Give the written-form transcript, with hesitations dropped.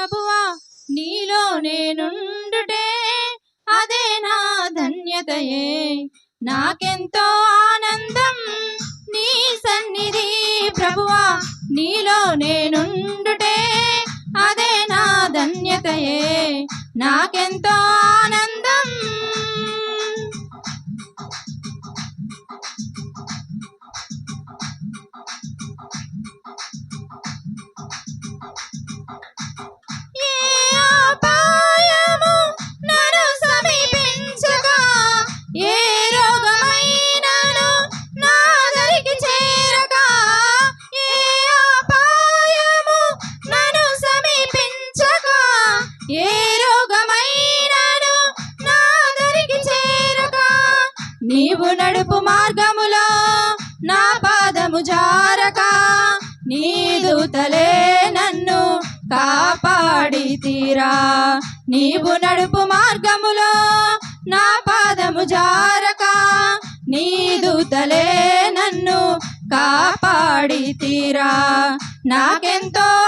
ప్రభువా నీలో నేనుండుటే అదే నా ధన్యతయే. నాకెంతో ఆనందం నీ సన్నిధి ప్రభువా నీలో నేనుండుటే అదే నా ధన్యతయే. నాకెంతో ఆనందం. నీవు నడుపు మార్గములో నా పాదము జారక నీ దూతలే నన్ను కాపాడితిరా. నీవు నడుపు మార్గములో నా పాదము జారక నీ దూతలే నన్ను కాపాడితిరా. నాకెంతో